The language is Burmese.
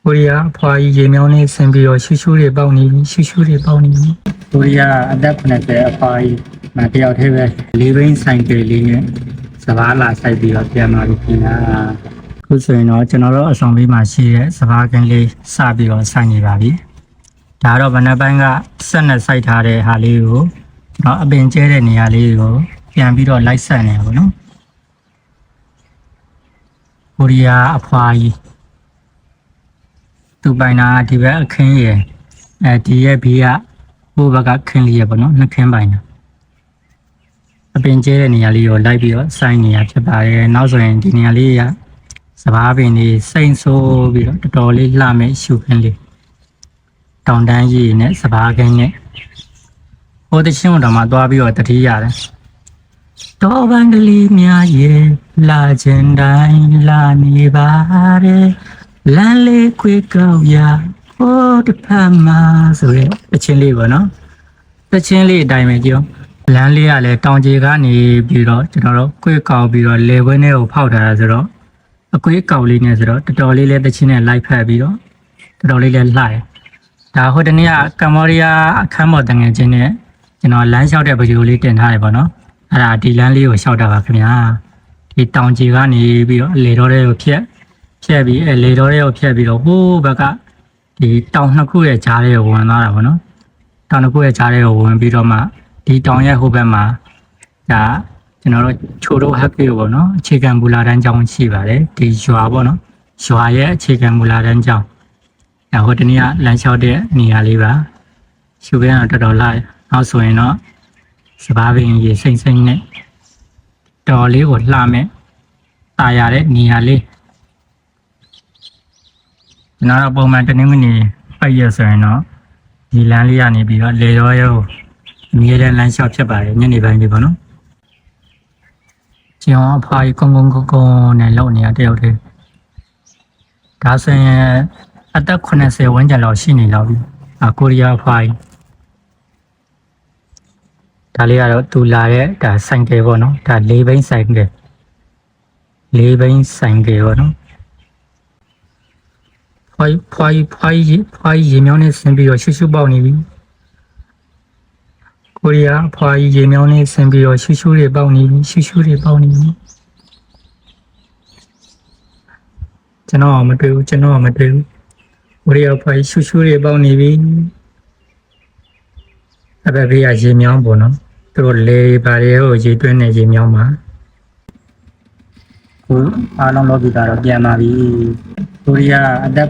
ကိုရီးယားအဖွာကြီးရေမြောင်းနဲ့ဆင်ပြီးတော့ရှူးရှူးတွေပေါက်နေပြီရှူးရှူးတွေပေါက်နေပြီကိုရီးယားအသက်90အဖွာကြီးမတယောက်တည်းပဲလေးဘိန်းဆိုင်ကလေးနဲ့စဘာလာဆိုင်ပြီးတော့ပြန်လာပြီခင်ဗျာခုဆိုရင်တော့ကျွန်တော်တို့အဆောင်လေးမှာရှိတဲ့စဘာကင်းလေးစပြီးတော့ဆိုင်နေပါပြီဒါတော့ဗနက်ပိုင်းကဆက်နဲ့စိုက်ထားတဲ့ဟာလေးကိုတော့အပင်ကျဲတဲ့နေရာလေးကိုပြန်ပြီးတော့လိုက်ဆက်နေပါဘောနော်ကိုရီးယားအဖွာကြီးသူပိုင်နာဒီဘက်အခင်းရယ်ဒီရဲ့ဘေးကဘိုးဘက်ကခင်းလေးရပေါ့နော်နှစ်ခင်းပိုင်နာအပင်ကျဲတဲ့နေရာလေးကိုလိုက်ပြီးတော့စိုင်းနေရဖြစ်ပါတယ်နောက်ဆိုရင်ဒီနေရာလေးကစဘာပင်လေးစိမ့်ဆိုးပြီးတော့တော်တော်လေးလှမဲ့ရှုခင်းလေးတောင်တန်းကြီးနဲ့စဘာခင်းနဲ့ဟိုတချင်းတော်မှာသွားပြီးတော့တတိရတယ်တော်ပန်းကလေးများရဲ့လာခြင်းတိုင်းလာနေပါတယ်လမ်းလေးခွေကောက်ရဟိုတစ်ဖက်မှာဆိုရဲတချင်းလေးပေါ့နော်တချင်းလေးအတိုင်းပဲကြည့်လမ်းလေးကလည်းတောင်ကြီးကနေပြီးတော့ကျွန်တော်တို့ခွေကောက်ပြီးတော့လေခွင်းထဲကိုဖောက်ထားတာဆိုတော့အကွေးကောက်လေးနဲ့ဆိုတော့တော်တော်လေးလည်းတချင်းနဲ့လိုက်ဖက်ပြီးတော့တော်တော်လေးလည်းလှတယ်ဒါဟိုတနေ့ကကမ္ဘောဒီးယားအခမ်းပေါ်တငယ်ချင်းနဲ့ကျွန်တော်လမ်းလျှောက်တဲ့ဗီဒီယိုလေးတင်ထားတယ်ပေါ့နော်အဲ့ဒါဒီလမ်းလေးကိုလျှောက်တာပါခင်ဗျာဒီတောင်ကြီးကနေပြီးတော့လေတော်တွေကိုဖြတ်ပြီးလေတော်တွေကိုဖြတ်ပြီးတော့ဟိုးဘက်ကဒီတောင်နှစ်ခုရဲ့ကြားလေးကိုဝင်သွားတာပေါ့နော်တောင်နှစ်ခုရဲ့ကြားလေးကိုဝင်ပြီးတော့မှဒီတောင်ရဲ့ဟိုဘက်မှာဒါကျွန်တော်တို့ချိုတို့ဟက်ကေပေါ့နော်အခြေခံမူလာတန်းကျောင်းရှိပါတယ်ဒီရွာပေါ့နော်ရွာရဲ့အခြေခံမူလာတန်းကျောင်းဟိုတနေ့ကလမ်းလျှောက်တဲ့နေရာလေးပါရှုခင်းတော့တော်တော်လာနောက်ဆိုရင်တော့စဘာပင်ရေစိမ့်စိမ့်နဲ့တော်လေးကိုလှမဲ့တာရတဲ့နေရာလေးကျွန်တော်ပုံမှန်တနင်္ဂနွေပိတ်ရဆိုရင်တော့ဒီလမ်းလေးကနေပြီးတော့လေရောရောအမြဲတမ်းလမ်းလျှောက်ဖြစ်ပါတယ်ညနေပိုင်းလေးပေါ့နော်ကျွန်တော်အဖွာကြီးကုန်းနဲ့လုံနေရတယောက်တည်းဒါဆိုရင်အသက်80ဝန်းကျင်လောက်ရှိနေလောက်ပြီကိုရီးယားအဖွာကြီးဒါလေးကတော့သူလာတဲ့ဒါဆိုင်ကယ်ပေါ့နော်ဒါလေးဘိန်းဆိုင်ကယ်ပေါ့နော်ဖွာကြီးရေမြောင်းနဲ့ဆင်းပြီးတော့ရှူးရှူးပေါက်နေပြီကိုရီးယားဖွာကြီးရေမြောင်းနဲ့ဆင်းပြီးတော့ရှူးရှူးတွေပေါက်နေပြီကျွန်တော်မတွေ့ဘူးကိုရီးယားဖွာကြီးရှူးရှူးတွေပေါက်နေပြီအဘဘေးကရေမြောင်းပေါ့နော်သူတို့လေပါလေကိုရေတွင်းနေရေမြောင်းမှာခုအားလုံးလောကီကတော့ပြန်လာပြီကိုရီးယားအသက်